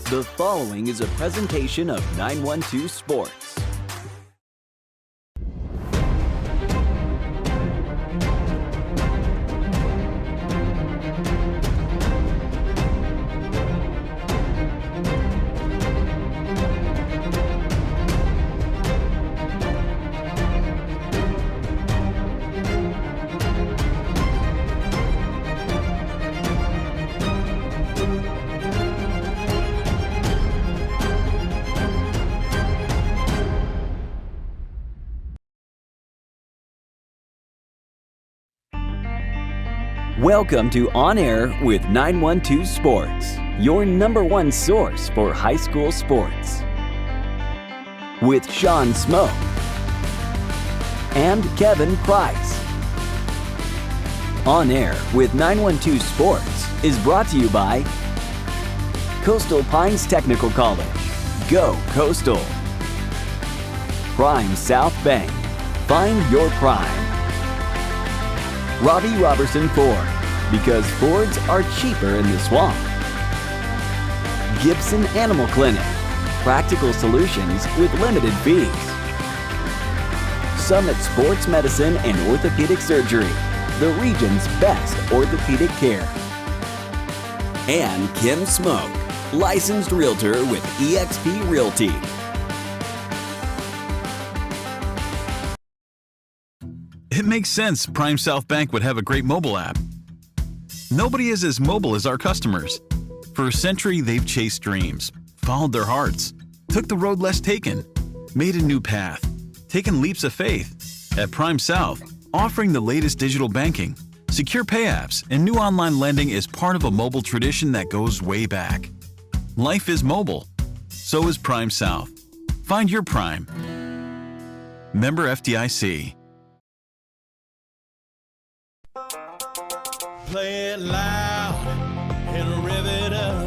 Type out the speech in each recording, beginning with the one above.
The following is a presentation of 912 Sports. Welcome to On Air with 912 Sports, your number one source for high school sports. With Sean Smoke and Kevin Price. On Air with 912 Sports is brought to you by Coastal Pines Technical College. Go Coastal. Prime South Bank. Find your prime. Robbie Robertson Ford, because Fords are cheaper in the swamp. Gibson Animal Clinic, practical solutions with limited fees. Summit Sports Medicine and Orthopedic Surgery, the region's best orthopedic care. And Kim Smoke, licensed realtor with eXp Realty. It makes sense Prime South Bank would have a great mobile app. Nobody is as mobile as our customers. For a century, they've chased dreams, followed their hearts, took the road less taken, made a new path, taken leaps of faith. At Prime South, offering the latest digital banking, secure pay apps, and new online lending is part of a mobile tradition that goes way back. Life is mobile. So is Prime South. Find your Prime. Member FDIC. Play it loud and rev it up.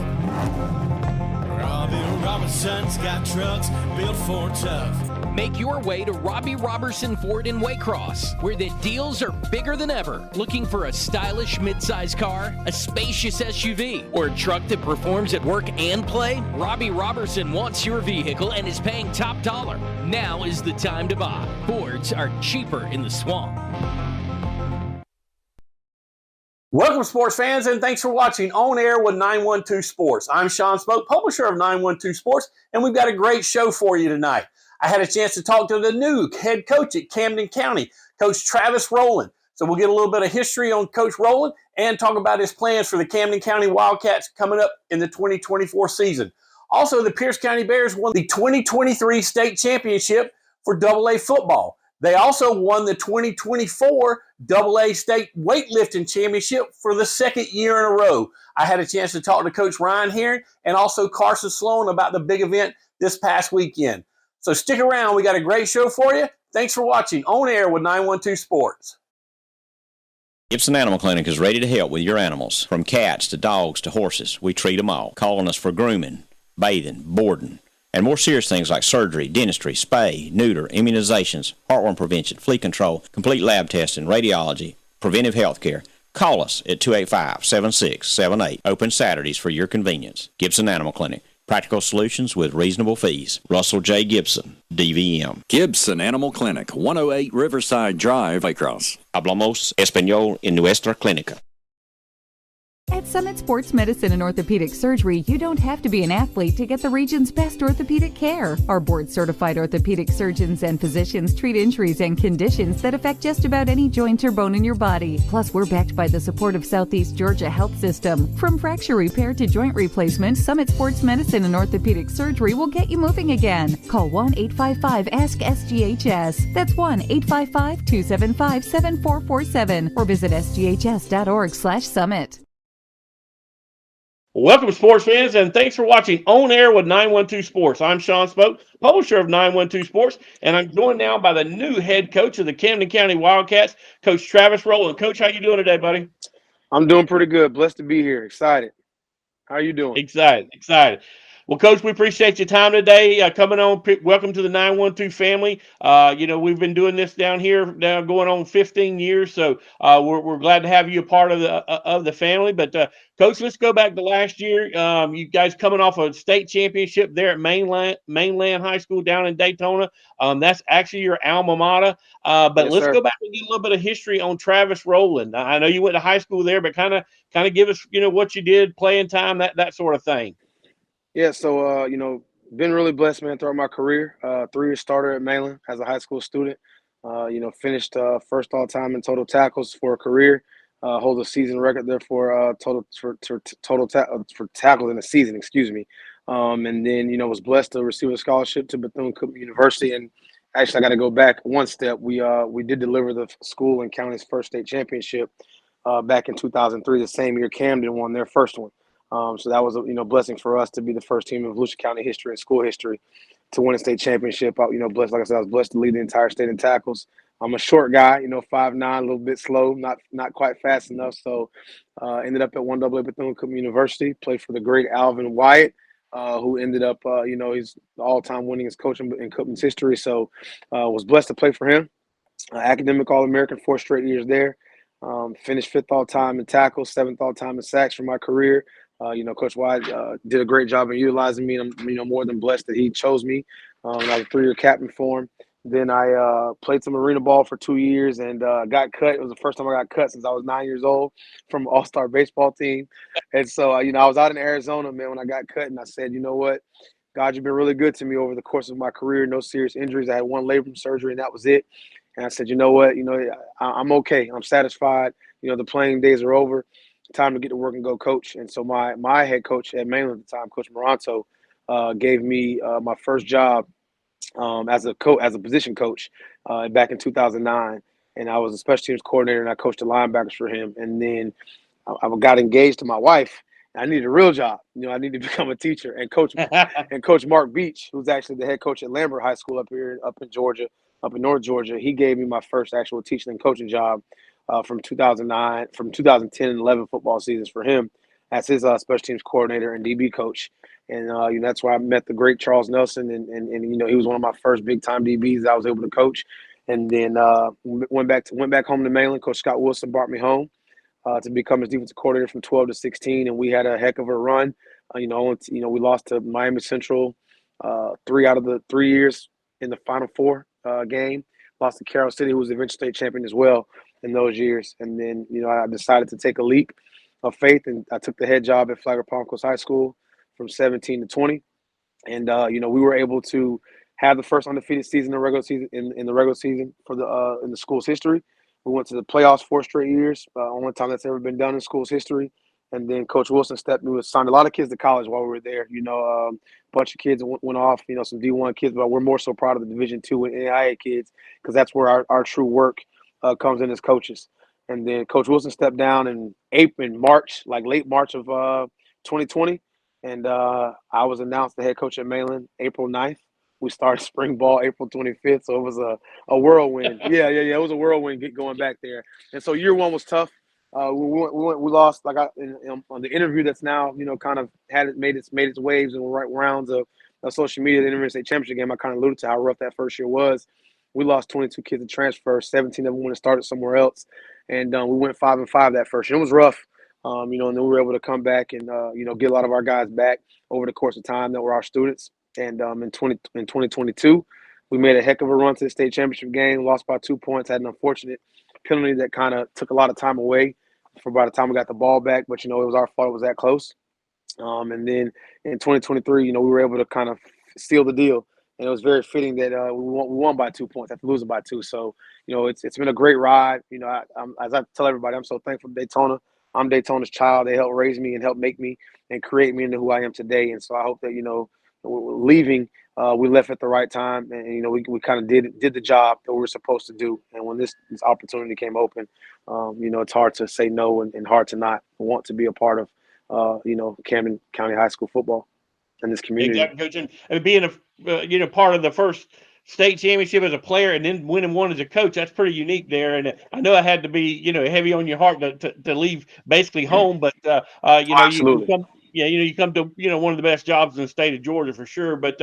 Robbie Robertson's got trucks built for tough. Make your way to Robbie Robertson Ford in Waycross, where the deals are bigger than ever. Looking for a stylish midsize car, a spacious SUV, or a truck that performs at work and play? Robbie Robertson wants your vehicle and is paying top dollar. Now is the time to buy. Fords are cheaper in the swamp. Welcome, sports fans, and thanks for watching On Air with 912 Sports. I'm Sean Smoke, publisher of 912 Sports, and we've got a great show for you tonight. I had a chance to talk to the new head coach at Camden County, Coach Travis Rowland. So we'll get a little bit of history on Coach Rowland and talk about his plans for the Camden County Wildcats coming up in the 2024 season. Also, the Pierce County Bears won the 2023 state championship for AA football. They also won the 2024 AA State Weightlifting Championship for the second year in a row. I had a chance to talk to Coach Ryan Herring and also Carson Sloan about the big event this past weekend. So stick around. We got a great show for you. Thanks for watching On Air with 912 Sports. Gibson Animal Clinic is ready to help with your animals. From cats to dogs to horses, we treat them all. Call on us for grooming, bathing, boarding, and more serious things like surgery, dentistry, spay, neuter, immunizations, heartworm prevention, flea control, complete lab testing, radiology, preventive health care. Call us at 285-7678. Open Saturdays for your convenience. Gibson Animal Clinic. Practical solutions with reasonable fees. Russell J. Gibson, DVM. Gibson Animal Clinic, 108 Riverside Drive, Waycross. Hablamos español en nuestra clínica. At Summit Sports Medicine and Orthopedic Surgery, you don't have to be an athlete to get the region's best orthopedic care. Our board-certified orthopedic surgeons and physicians treat injuries and conditions that affect just about any joint or bone in your body. Plus, we're backed by the support of Southeast Georgia Health System. From fracture repair to joint replacement, Summit Sports Medicine and Orthopedic Surgery will get you moving again. Call 1-855-ASK-SGHS. That's 1-855-275-7447 or visit sghs.org/summit. Welcome, sports fans, and thanks for watching On Air with 912 Sports. I'm Sean Smoke, publisher of 912 Sports, and I'm joined now by the new head coach of the Camden County Wildcats, Coach Travis Rowland. Coach, how you doing today, buddy? I'm doing pretty good. Blessed to be here. Excited. How you doing? Excited. Well, Coach, we appreciate your time today. Coming on, welcome to the 912 family. We've been doing this down here now going on 15 years, so we're glad to have you a part of the family. But Coach, let's go back to last year. You guys coming off a state championship there at Mainland High School down in Daytona. That's actually your alma mater. But Yes, let's sir. go back and get a little bit of history on Travis Rowland. I know you went to high school there, but kind of give us what you did, playing time, that sort of thing. Yeah, so been really blessed, man, throughout my career. 3 years starter at Mainland as a high school student. Finished first all time in total tackles for a career. Hold a season record there for for tackles in a season. Excuse me. And then was blessed to receive a scholarship to Bethune-Cookman University. And actually, I got to go back one step. We did deliver the school and county's first state championship back in 2003, the same year Camden won their first one. So that was a blessing for us to be the first team in Volusia County history and school history to win a state championship. Blessed, like I said, I was blessed to lead the entire state in tackles. I'm a short guy, 5'9", a little bit slow, not quite fast enough. So ended up at 1AA Bethune-Cookman University, played for the great Alvin Wyatt, who ended up, he's the all-time winningest coach in Cookman's history. So was blessed to play for him. Academic All-American 4 straight years there. Finished 5th all-time in tackles, 7th all-time in sacks for my career. Coach Wyatt did a great job in utilizing me, and I'm more than blessed that he chose me. I was a 3-year captain for him. Then I played some arena ball for 2 years and got cut. It was the first time I got cut since I was 9 years old from an all-star baseball team. And so, I was out in Arizona, man, when I got cut, and I said, you know what? God, you've been really good to me over the course of my career. No serious injuries. I had 1 labrum surgery, and that was it. And I said, you know what? I'm okay. I'm satisfied. The playing days are over. Time to get to work and go coach. And so my head coach at Mainland at the time, Coach Moranto, gave me my first job as a position coach back in 2009. And I was a special teams coordinator, and I coached the linebackers for him. And then I got engaged to my wife. I needed a real job. I needed to become a teacher. And Coach Mark Beach, who's actually the head coach at Lambert High School up in Georgia, up in North Georgia, he gave me my first actual teaching and coaching job from 2010 and 11 football seasons for him as his special teams coordinator and DB coach. And that's where I met the great Charles Nelson, and he was one of my first big time DBs that I was able to coach. And then went back home to Mainland. Coach Scott Wilson brought me home to become his defensive coordinator from 12 to 16, and we had a heck of a run. We lost to Miami Central 3 out of the 3 years in the Final Four game. Lost to Carroll City, who was the eventual state champion as well in those years. And then I decided to take a leap of faith, and I took the head job at Flagler Palm Coast High School from 17 to 20. And we were able to have the first undefeated season in the regular season for the in the school's history. We went to the playoffs 4 straight years, only time that's ever been done in school's history. And then Coach Wilson signed a lot of kids to college while we were there. A bunch of kids went off, some D1 kids, but we're more so proud of the Division II and NAIA kids because that's where our true work comes in as coaches. And then Coach Wilson stepped down in March, like late March of 2020. And I was announced the head coach at Mainland April 9th. We started spring ball April 25th, so it was a whirlwind. Yeah. It was a whirlwind going back there. And so year 1 was tough. We lost on the interview that's now kind of made its waves and right rounds of social media. The Intermediate State Championship game, I kind of alluded to how rough that first year was. We lost 22 kids to transfer, 17 of them went and started somewhere else, and we went 5-5 that first year. It was rough. And then we were able to come back and get a lot of our guys back over the course of time that were our students. And in 2022, we made a heck of a run to the state championship game. Lost by 2 points. Had an unfortunate penalty that kind of took a lot of time away for by the time we got the ball back. But it was our fault. It was that close. And then in 2023, we were able to kind of seal the deal. And it was very fitting that we won by 2 points after losing by 2. So it's been a great ride. As I tell everybody, I'm so thankful to Daytona. I'm Daytona's child. They helped raise me and help make me and create me into who I am today. And so I hope that, leaving, we left at the right time. And, we kind of did the job that we were supposed to do. And when this opportunity came open, it's hard to say no and hard to not want to be a part of, Camden County High School football in this community. Exactly, Coach. And being part of the first state championship as a player and then winning one as a coach, that's pretty unique there. And I know it had to be, heavy on your heart to leave basically home, but Absolutely. Yeah, you come to one of the best jobs in the state of Georgia for sure. But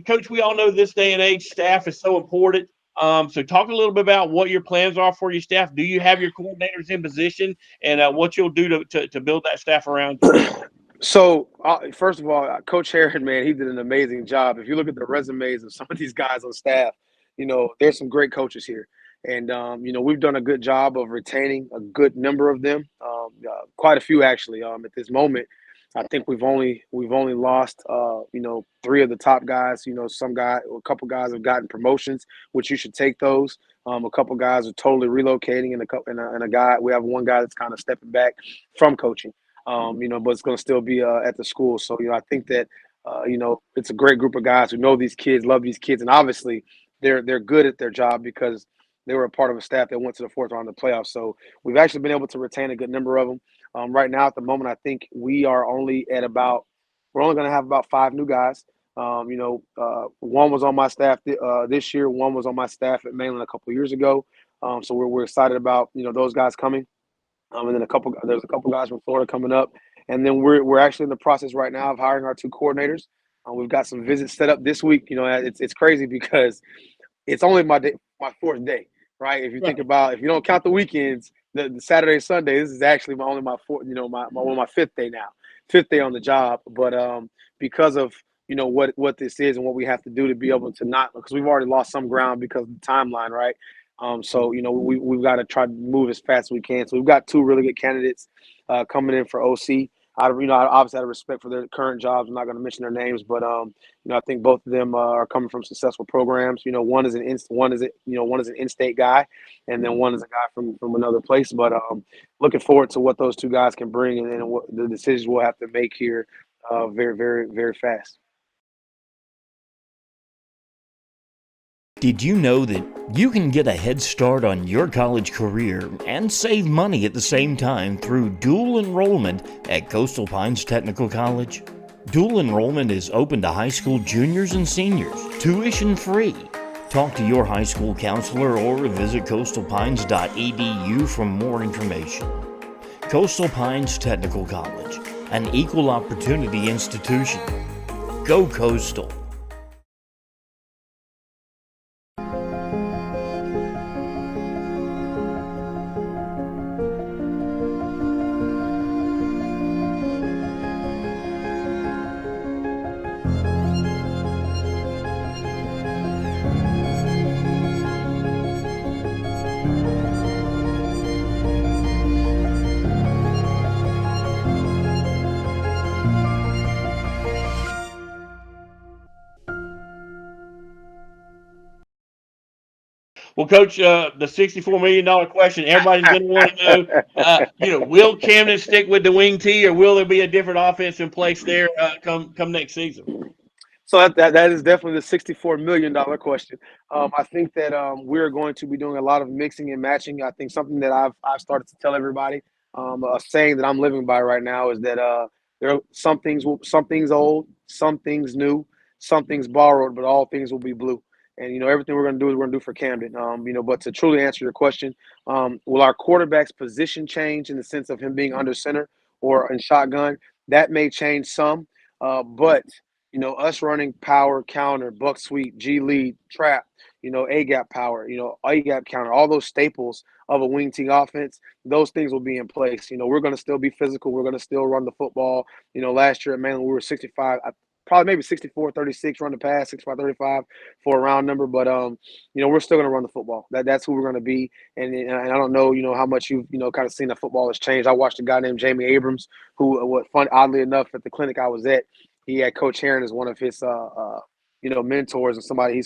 Coach, we all know this day and age, staff is so important. So talk a little bit about what your plans are for your staff. Do you have your coordinators in position, and what you'll do to build that staff around you? So, first of all, Coach Heron, man, he did an amazing job. If you look at the resumes of some of these guys on staff, there's some great coaches here. And, we've done a good job of retaining a good number of them, quite a few actually. At this moment, I think we've only lost, three of the top guys. A couple guys have gotten promotions, which you should take those. A couple guys are totally relocating, and a guy, we have one guy that's kind of stepping back from coaching. But it's going to still be at the school. So, I think that, it's a great group of guys who know these kids, love these kids, and obviously they're good at their job because they were a part of a staff that went to the fourth round of the playoffs. So we've actually been able to retain a good number of them. Right now, at the moment, I think we're only going to have about 5 new guys. One was on my staff this year. One was on my staff at Mainland a couple of years ago. So we're excited about, those guys coming. And then there's a couple guys from Florida coming up, and then we're actually in the process right now of hiring our 2 coordinators. We've got some visits set up this week. It's crazy because it's only my 4th day, right? If you think about, if you don't count the weekends, the Saturday and Sunday, this is actually only my 4th, my 5th day now, 5th day on the job. But because of what this is and what we have to do to be able to not, because we've already lost some ground because of the timeline, right? So we've got to try to move as fast as we can. So we've got 2 really good candidates coming in for OC. Obviously out of respect for their current jobs, I'm not going to mention their names, but I think both of them are coming from successful programs. One is an in-state guy, and then one is a guy from another place. But looking forward to what those 2 guys can bring, and then what the decisions we'll have to make here very, very, very fast. Did you know that you can get a head start on your college career and save money at the same time through dual enrollment at Coastal Pines Technical College? Dual enrollment is open to high school juniors and seniors, tuition free. Talk to your high school counselor or visit coastalpines.edu for more information. Coastal Pines Technical College, an equal opportunity institution. Go Coastal! Well, Coach, the $64 million question, everybody's going to want to know, will Camden stick with the wing T, or will there be a different offense in place there come next season? So that is definitely the $64 million question. I think that we're going to be doing a lot of mixing and matching. I think something that I've started to tell everybody, a saying that I'm living by right now is that there are some things old, some things new, some things borrowed, but all things will be blue. And everything we're going to do is we're going to do for Camden. But to truly answer your question, will our quarterback's position change in the sense of him being under center or in shotgun? That may change some, but us running power, counter, buck sweep, G lead, trap, A gap power, A gap counter, all those staples of a wing T offense, those things will be in place. We're going to still be physical. We're going to still run the football. Last year at Mainland, we were 65, probably maybe 64-36, run the pass, 65-35 for a round number. But, we're still going to run the football. That's who we're going to be. And I don't know, how much you've, kind of seen the football has changed. I watched a guy named Jamie Abrams, who, oddly enough, at the clinic I was at, he had Coach Heron as one of his, mentors and somebody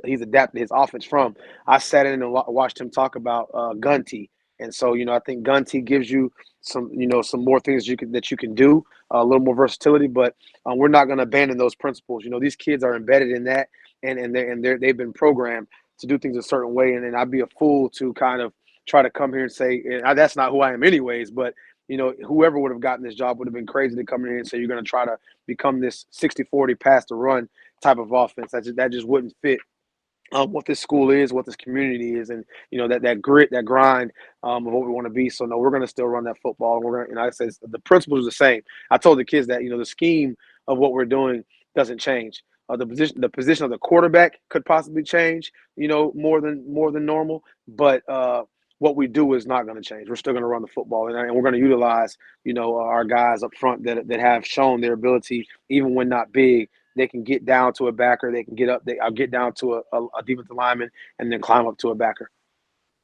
he's adapted his offense from. I sat in and watched him talk about gun tee, and so I think gun tee gives you some more things that you can do, a little more versatility. But we're not going to abandon those principles. These kids are embedded in that, and they've been programmed to do things a certain way. And I'd be a fool to kind of try to come here and say that's not who I am, anyways. But whoever would have gotten this job would have been crazy to come in here and say you're going to try to become this 60-40 pass to run type of offense. That just wouldn't fit what this school is, what this community is, and that grit, that grind of what we want to be. So no, we're going to still run that football. And we're going to, I said the principles are the same. I told the kids that the scheme of what we're doing doesn't change. The position of the quarterback could possibly change, more than normal, but what we do is not going to change. We're still going to run the football, and we're going to utilize our guys up front that have shown their ability, even when not big. They can get down to a backer. They can get up. I'll get down to a defensive lineman and then climb up to a backer.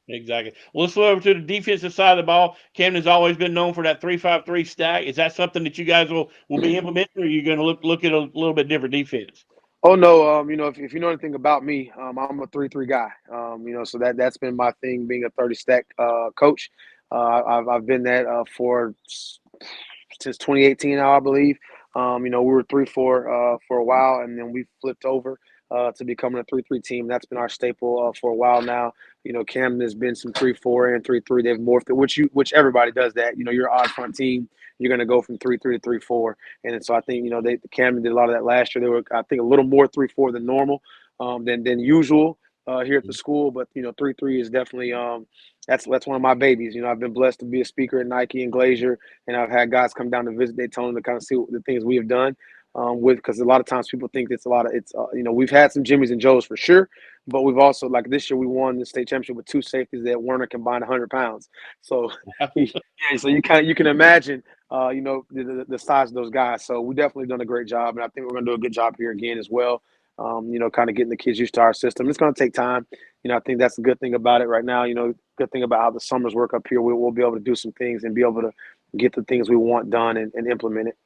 Exactly. Well, let's go over to the defensive side of the ball. Camden's always been known for that 3-5-3 stack. Is that something that you guys will be implementing, or are you going to look at a little bit different defense? Oh no, if you know anything about me, I'm a 3-3 guy. So that's been my thing, being a 30 stack coach. I've been that for since 2018 now, I believe. We were 3-4 for a while, and then we flipped over to becoming a 3-3 team. That's been our staple for a while now. Camden has been some 3-4 and 3-3. They've morphed it, which everybody does that. You're an odd front team. You're going to go from 3-3 to 3-4. And so I think, Camden did a lot of that last year. They were, I think, a little more 3-4 than normal, than usual here at the school. But, 3-3 is definitely that's one of my babies. I've been blessed to be a speaker at Nike and Glacier, and I've had guys come down to visit Daytona to kind of see the things we have done because a lot of times people think we've had some Jimmys and Joes for sure, but we've also, like this year, we won the state championship with two safeties that Werner combined 100 pounds. So, so you can imagine, the size of those guys. So we definitely done a great job, and I think we're going to do a good job here again as well. Kind of getting the kids used to our system. It's going to take time. I think that's the good thing about it right now. Good thing about how the summers work up here. We'll be able to do some things and be able to get the things we want done and implement it.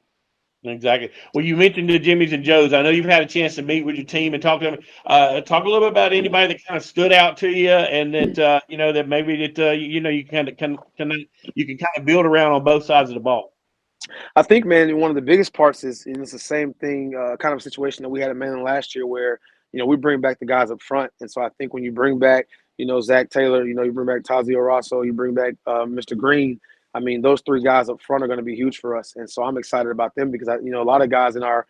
Exactly. Well, you mentioned the Jimmys and Joes. I know you've had a chance to meet with your team and talk to them. Talk a little bit about anybody that kind of stood out to you, and that that maybe that you can kind of build around on both sides of the ball. I think, man, one of the biggest parts is, and it's the same thing, kind of a situation that we had at Mainland last year where, we bring back the guys up front. And so I think when you bring back, Zach Taylor, you bring back Tazio Rosso, you bring back Mr. Green. I mean, those three guys up front are going to be huge for us. And so I'm excited about them because, a lot of guys in our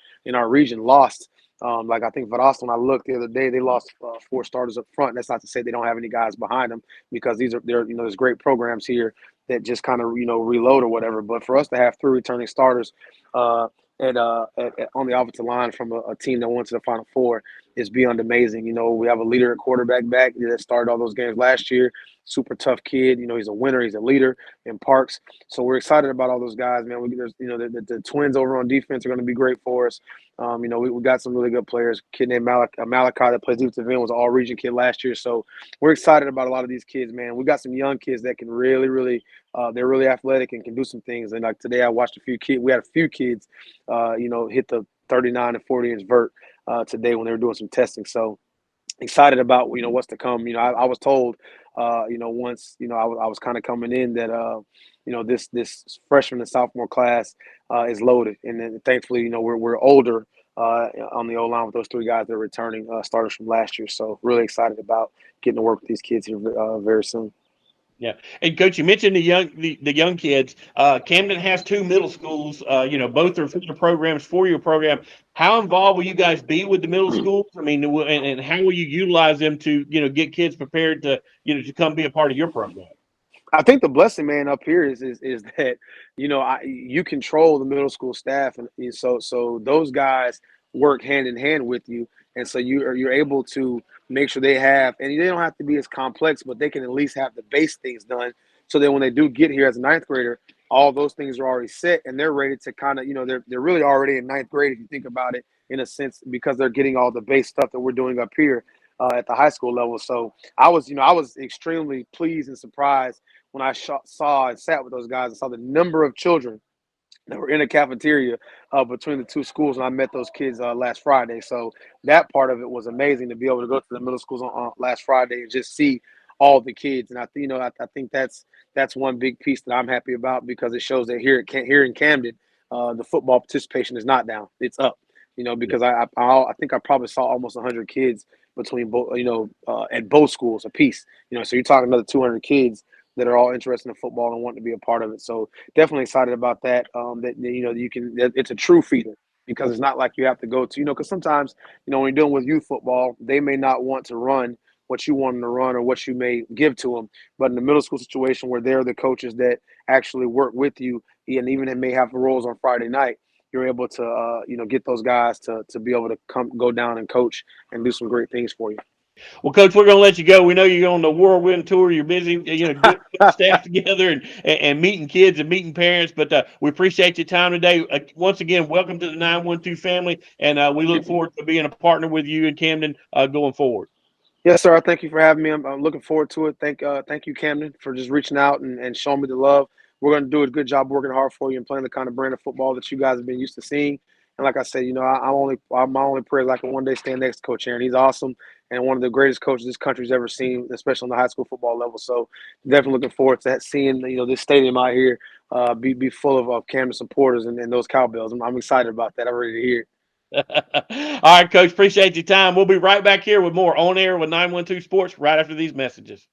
region lost. Like I think Verasta, when I looked the other day, they lost 4 starters up front. That's not to say they don't have any guys behind them, because there's great programs here that just kind of reload or whatever. But for us to have 3 returning starters on the offensive line from a team that went to the Final Four is beyond amazing. We have a leader at quarterback back that started all those games last year. Super tough kid. He's a winner. He's a leader in Parks. So we're excited about all those guys, man. The twins over on defense are going to be great for us. We got some really good players. A kid named Malachi that plays defensive end was an all-region kid last year. So we're excited about a lot of these kids, man. We got some young kids that can really, really they're really athletic and can do some things. And like today, I watched a few kids. We had a few kids, hit the 39 and 40-inch vert today when they were doing some testing. So excited about what's to come. I was told once I was kind of coming in that this freshman and sophomore class is loaded, and then thankfully we're older on the O line with those 3 guys that are returning starters from last year. So really excited about getting to work with these kids here very soon. Yeah, and Coach, you mentioned the young kids. Camden has 2 middle schools. Both are feeder programs, 4-year program. How involved will you guys be with the middle schools? I mean, and how will you utilize them to get kids prepared to to come be a part of your program? I think the blessing, man, up here is that you control the middle school staff, and so those guys work hand in hand with you, and so you're able to make sure they have, and they don't have to be as complex, but they can at least have the base things done, so that when they do get here as a 9th grader, all those things are already set, and they're ready to kind of they're really already in 9th grade if you think about it in a sense, because they're getting all the base stuff that we're doing up here at the high school level. So I was extremely pleased and surprised when I saw and sat with those guys and saw the number of children that were in the cafeteria between the 2 schools, and I met those kids last Friday. So that part of it was amazing to be able to go to the middle schools on last Friday and just see all the kids. And I think that's one big piece that I'm happy about, because it shows that here in Camden, the football participation is not down; it's up. Because I think I probably saw almost 100 kids between both, at both schools apiece. So you're talking another 200 kids that are all interested in football and want to be a part of it. So definitely excited about that. That you can. It's a true feeder. because it's not like you have to go to, because sometimes, when you're dealing with youth football, they may not want to run what you want them to run or what you may give to them. But in the middle school situation where they're the coaches that actually work with you, and even they may have roles on Friday night, you're able to, get those guys to be able to go down and coach and do some great things for you. Well, Coach, we're going to let you go. We know you're on the whirlwind tour. You're busy, putting staff together and meeting kids and meeting parents. But we appreciate your time today. Once again, welcome to the 912 family, and we look forward to being a partner with you in Camden going forward. Yes, sir. Thank you for having me. I'm looking forward to it. Thank you, Camden, for just reaching out and showing me the love. We're going to do a good job working hard for you and playing the kind of brand of football that you guys have been used to seeing. And like I said, my only prayer is I can one day stand next to Coach Aaron. He's awesome and one of the greatest coaches this country's ever seen, especially on the high school football level. So definitely looking forward to seeing this stadium out here be full of Camden supporters and those cowbells. I'm excited about that. I'm ready to hear it. All right, Coach. Appreciate your time. We'll be right back here with more On Air with 912 Sports right after these messages.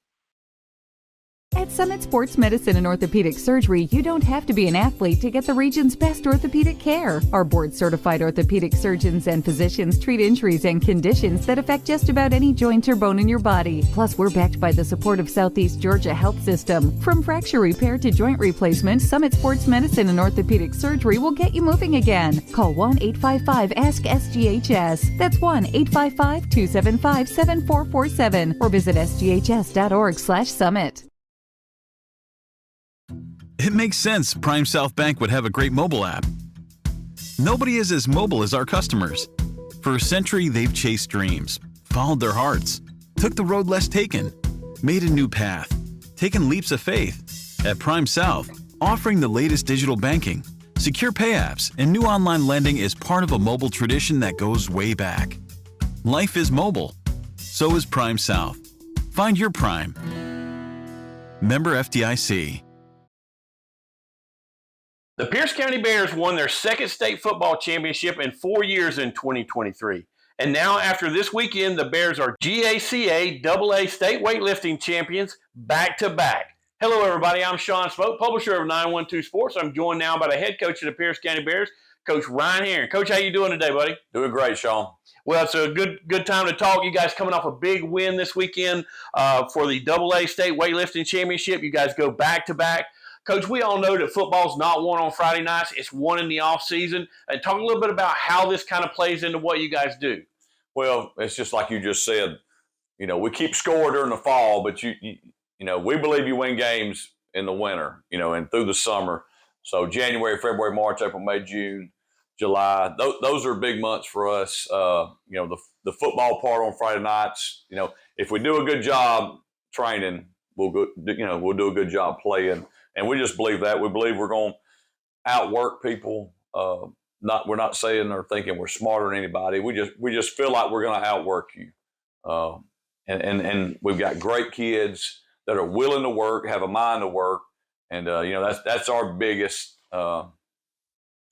At Summit Sports Medicine and Orthopedic Surgery, you don't have to be an athlete to get the region's best orthopedic care. Our board-certified orthopedic surgeons and physicians treat injuries and conditions that affect just about any joint or bone in your body. Plus, we're backed by the support of Southeast Georgia Health System. From fracture repair to joint replacement, Summit Sports Medicine and Orthopedic Surgery will get you moving again. Call 1-855-ASK-SGHS. That's 1-855-275-7447 or visit sghs.org/summit. It makes sense Prime South Bank would have a great mobile app. Nobody is as mobile as our customers. For a century, they've chased dreams, followed their hearts, took the road less taken, made a new path, taken leaps of faith. At Prime South, offering the latest digital banking, secure pay apps, and new online lending is part of a mobile tradition that goes way back. Life is mobile. So is Prime South. Find your Prime. Member FDIC. The Pierce County Bears won their second state football championship in 4 years in 2023. And now, after this weekend, the Bears are GACA AA state weightlifting champions back-to-back. Hello, everybody. I'm Sean Spoke, publisher of 912 Sports. I'm joined now by the head coach of the Pierce County Bears, Coach Ryan Herring. Coach, how you doing today, buddy? Doing great, Sean. Well, it's a good time to talk. You guys coming off a big win this weekend for the AA state weightlifting championship. You guys go back-to-back. Coach, we all know that football's not won on Friday nights. It's won in the off season. And talk a little bit about how this kind of plays into what you guys do. Well, it's just like you just said. We keep score during the fall, but we believe you win games in the winter, and through the summer. So January, February, March, April, May, June, July, those are big months for us. The football part on Friday nights, if we do a good job training, we'll do a good job playing. And we just believe that. We believe we're going to outwork people. We're not saying or thinking we're smarter than anybody. We just feel like we're going to outwork you. And we've got great kids that are willing to work, have a mind to work, and that's our biggest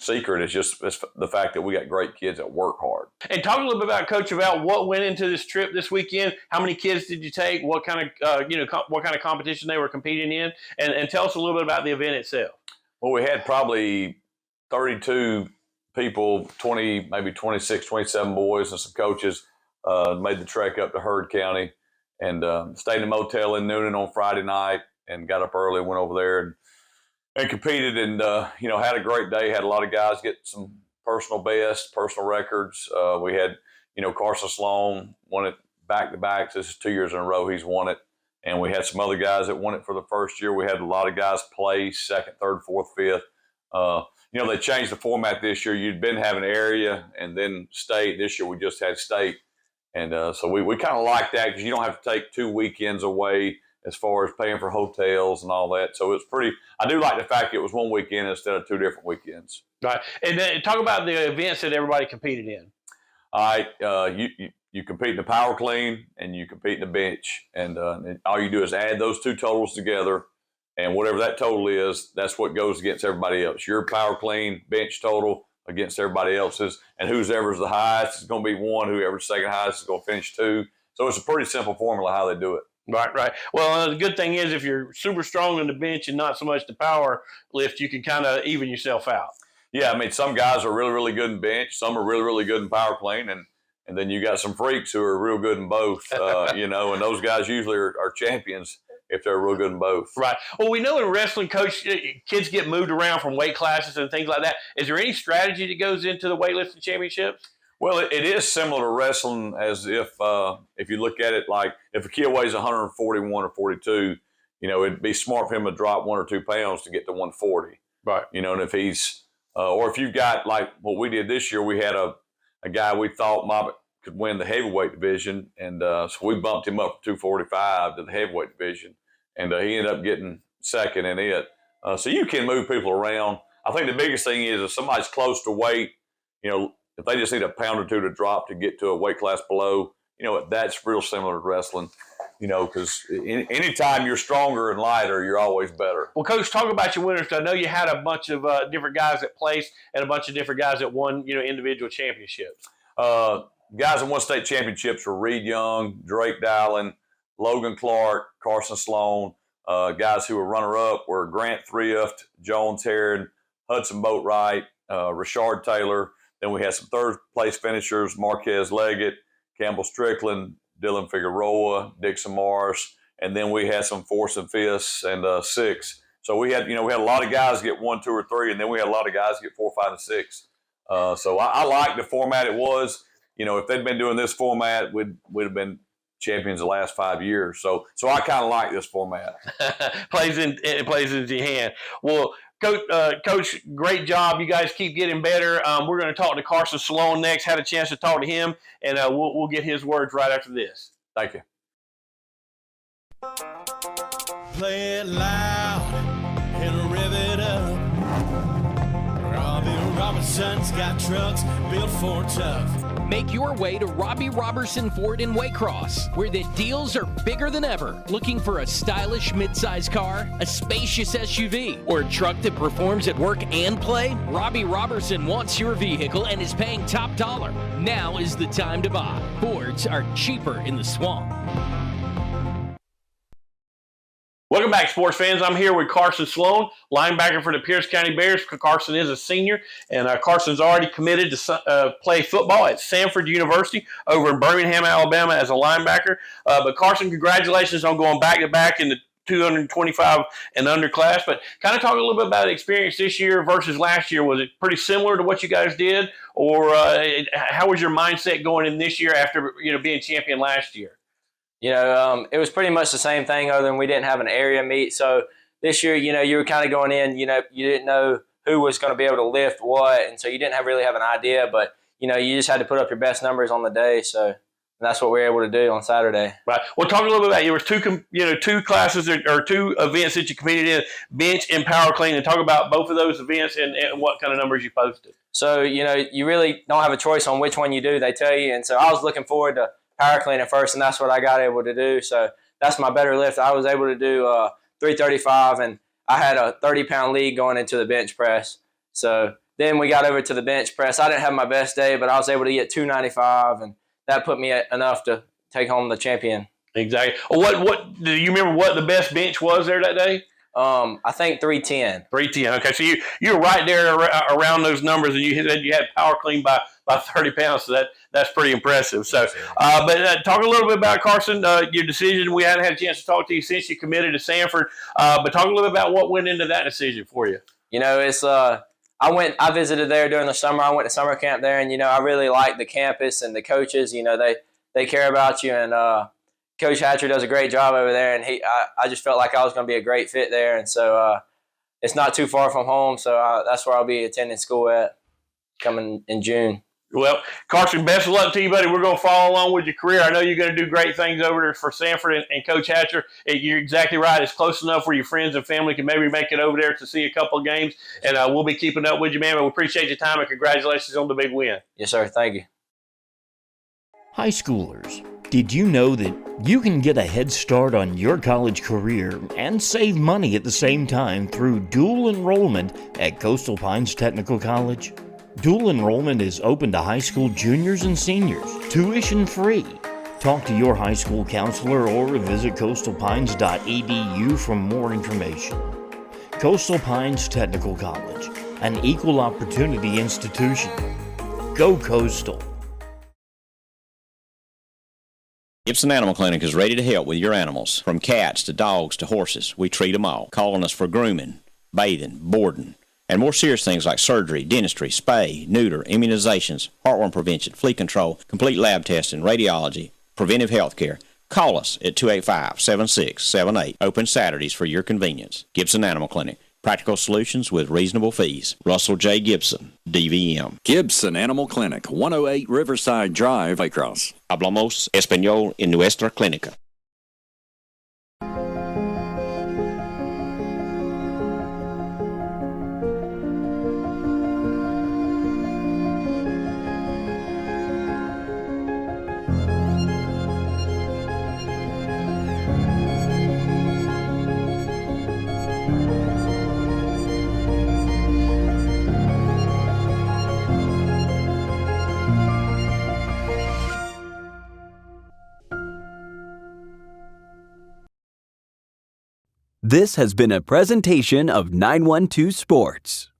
secret is just the fact that we got great kids that work hard. And talk a little bit about, Coach, about what went into this trip this weekend. How many kids did you take? What kind of what kind of competition they were competing in, and tell us a little bit about the event itself. Well, we had probably 32 people, 20, maybe 26, 27 boys, and some coaches made the trek up to Heard County and stayed in a motel in Noonan on Friday night and got up early and went over there and competed and, had a great day. Had a lot of guys get some personal bests, personal records. We had, Carson Sloan won it back-to-back. This is 2 years in a row he's won it. And we had some other guys that won it for the first year. We had a lot of guys play second, third, fourth, fifth. They changed the format this year. You'd been having area and then state. This year we just had state. And so we kind of like that because you don't have to take 2 weekends away as far as paying for hotels and all that. So it's pretty – I do like the fact it was 1 weekend instead of 2 different weekends. Right. And then talk about the events that everybody competed in. All right. You compete in the power clean and you compete in the bench. And all you do is add those 2 totals together. And whatever that total is, that's what goes against everybody else. Your power clean, bench total against everybody else's. And whoever's the highest is going to be 1. Whoever's second highest is going to finish 2. So it's a pretty simple formula how they do it. Right. Well, the good thing is if you're super strong on the bench and not so much the power lift, you can kind of even yourself out. Yeah, I mean, some guys are really, really good in bench. Some are really, really good in power clean, and then you got some freaks who are real good in both. And those guys usually are champions if they're real good in both. Right. Well, we know in wrestling, Coach, kids get moved around from weight classes and things like that. Is there any strategy that goes into the weightlifting championships? Well, it is similar to wrestling, as if you look at it like if a kid weighs 141 or 42, it'd be smart for him to drop 1 or 2 pounds to get to 140. Right. And if he's or if you've got like what we did this year, we had a guy we thought could win the heavyweight division, and so we bumped him up from 245 to the heavyweight division, and he ended up getting second in it. So you can move people around. I think the biggest thing is if somebody's close to weight, if they just need a pound or two to drop to get to a weight class below, that's real similar to wrestling. Because anytime you're stronger and lighter, you're always better. Well, Coach, talk about your winners. I know you had a bunch of different guys that placed and a bunch of different guys that won, individual championships. Guys that won state championships were Reed Young, Drake Dowling, Logan Clark, Carson Sloan. Guys who were runner-up were Grant Thrift, Jones Heron, Hudson Boatwright, Rashard Taylor. Then we had some third-place finishers, Marquez Leggett, Campbell Strickland, Dylan Figueroa, Dixon Morris, and then we had some 4th and 5th and 6th. So we had a lot of guys get 1, 2, or 3, and then we had a lot of guys get 4, 5, and 6. So I like the format it was. If they'd been doing this format, we'd have been champions the last 5 years. So I kind of like this format. It plays into your hand. Well, Coach, great job. You guys keep getting better. We're going to talk to Carson Sloan next. Had a chance to talk to him, and we'll get his words right after this. Thank you. Play it loud and rev it up. Robbie Robertson's got trucks built for tough. Make your way to Robbie Robertson Ford in Waycross, where the deals are bigger than ever. Looking for a stylish midsize car, a spacious SUV, or a truck that performs at work and play? Robbie Robertson wants your vehicle and is paying top dollar. Now is the time to buy. Fords are cheaper in the swamp. Welcome back, sports fans. I'm here with Carson Sloan, linebacker for the Pierce County Bears. Carson is a senior, and Carson's already committed to play football at Samford University over in Birmingham, Alabama as a linebacker. But Carson, congratulations on going back-to-back in the 225 and under class. But kind of talk a little bit about the experience this year versus last year. Was it pretty similar to what you guys did, or how was your mindset going in this year after being champion last year? It was pretty much the same thing other than we didn't have an area meet. So this year, you were kind of going in, you didn't know who was going to be able to lift what. And so you didn't really have an idea, but, you just had to put up your best numbers on the day. So that's what we were able to do on Saturday. Right. Well, talk a little bit about, there was two classes or 2 events that you competed in, bench and power clean, and talk about both of those events and what kind of numbers you posted. So, you really don't have a choice on which one you do, they tell you. And so I was looking forward to power clean at first, and that's what I got able to do. So that's my better lift. I was able to do 335, and I had a 30-pound lead going into the bench press. So then we got over to the bench press. I didn't have my best day, but I was able to get 295, and that put me at enough to take home the champion. Exactly. What do you remember what the best bench was there that day? I think 310. 310. Okay, so you're right there around those numbers, and you had power clean by 30 pounds. So that's pretty impressive. So, but talk a little bit about Carson, your decision. We hadn't had a chance to talk to you since you committed to Samford, but talk a little bit about what went into that decision for you. It's I visited there during the summer. I went to summer camp there, and I really like the campus and the coaches. They care about you, and Coach Hatcher does a great job over there, and I just felt like I was going to be a great fit there, and so it's not too far from home, so that's where I'll be attending school at coming in June. Well, Carson, best of luck to you, buddy. We're going to follow along with your career. I know you're going to do great things over there for Samford and Coach Hatcher. You're exactly right. It's close enough where your friends and family can maybe make it over there to see a couple of games, and we'll be keeping up with you, man. But we appreciate your time, and congratulations on the big win. Yes, sir. Thank you. High schoolers, did you know that you can get a head start on your college career and save money at the same time through dual enrollment at Coastal Pines Technical College? Dual enrollment is open to high school juniors and seniors, tuition free. Talk to your high school counselor or visit coastalpines.edu for more information. Coastal Pines Technical College, an equal opportunity institution. Go Coastal. Gibson Animal Clinic is ready to help with your animals. From cats to dogs to horses, we treat them all. Calling us for grooming, bathing, boarding, and more serious things like surgery, dentistry, spay, neuter, immunizations, heartworm prevention, flea control, complete lab testing, radiology, preventive health care. Call us at 285-7678. Open Saturdays for your convenience. Gibson Animal Clinic. Practical solutions with reasonable fees. Russell J. Gibson, DVM. Gibson Animal Clinic, 108 Riverside Drive, Waycross. Hablamos español en nuestra clínica. This has been a presentation of 912 Sports.